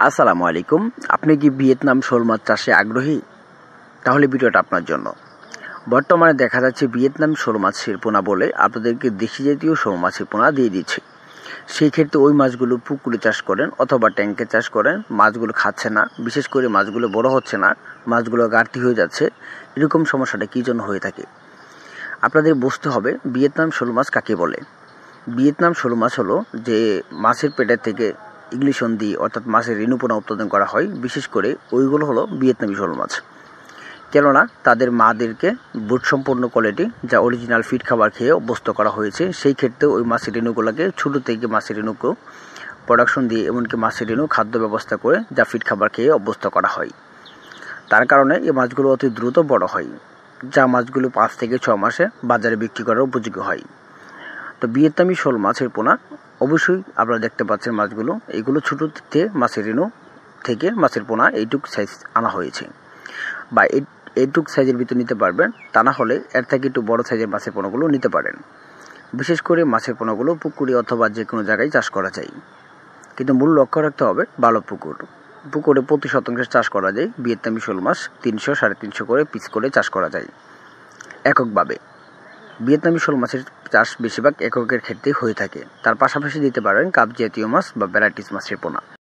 আসসালামু আলাইকুম। আপনি কি ভিয়েতনাম শোল মাছ চাষে আগ্রহী? তাহলে ভিডিওটা আপনার জন্য। বর্তমানে দেখা যাচ্ছে ভিয়েতনাম শোল মাছের পোনা বলে আপনাদেরকে দেশি জাতীয় শোল মাছের পোনা দিয়ে দিচ্ছে। সেই ক্ষেত্রে ওই মাছগুলো পুকুরে চাষ করেন অথবা ট্যাঙ্কে চাষ করেন, মাছগুলো খাচ্ছে না, বিশেষ করে মাছগুলো বড় হচ্ছে না, মাছগুলো ঘাটতি হয়ে যাচ্ছে। এরকম সমস্যাটা কী জন্য হয়ে থাকে? আপনাদের বুঝতে হবে ভিয়েতনাম শোল মাছ কাকে বলে। ভিয়েতনাম শোল মাছ হলো যে মাছের পেটের থেকে ইগলিশন দিয়ে অর্থাৎ মাছের রেণুপোনা উৎপাদন করা হয়, বিশেষ করে ওইগুলো হলো ভিয়েতনামি শোল মাছ। কেননা তাদের মাদেরকে বুটসম্পন্ন কোয়ালিটি যা অরিজিনাল ফিড খাবার খেয়ে অভ্যস্ত করা হয়েছে, সেই ক্ষেত্রে ওই মাছের রেণুগুলোকে ছোটো থেকে মাছের রেণুকেও প্রোডাকশন দিয়ে এমনকি মাছের রেণু খাদ্য ব্যবস্থা করে যা ফিড খাবার খেয়ে অভ্যস্ত করা হয়। তার কারণে এই মাছগুলো অতি দ্রুত বড় হয়, যা মাছগুলো 5 থেকে 6 মাসে বাজারে বিক্রি করার উপযোগী হয়। তো ভিয়েতনামি শোল মাছের পোনা অবশ্যই আপনারা দেখতে পাচ্ছেন মাছগুলো, এইগুলো ছোটো থেকে মাছের রেণু থেকে মাছের পোনা এইটুক সাইজ আনা হয়েছে, বা এইটুক সাইজের ভিতর নিতে পারবেন। তা না হলে এর থেকে একটু বড় সাইজের মাছের পোনাগুলো নিতে পারেন। বিশেষ করে মাছের পোনাগুলো পুকুরে অথবা যে কোনো জায়গায় চাষ করা যায়, কিন্তু মূল লক্ষ্য রাখতে হবে ভালো পুকুরে প্রতি শতাংশে চাষ করা যায়। ভিয়েতনামি শোল মাছ 300-350 করে পিস করে চাষ করা যায় এককভাবে। ভিয়েতনামি শোল মাছের চাষ বেশিরভাগ এককের ক্ষেত্রেই হয়ে থাকে। তার পাশাপাশি দিতে পারেন কাপ জাতীয় মাছ বা ভ্যারাইটিস মাছের পোনা।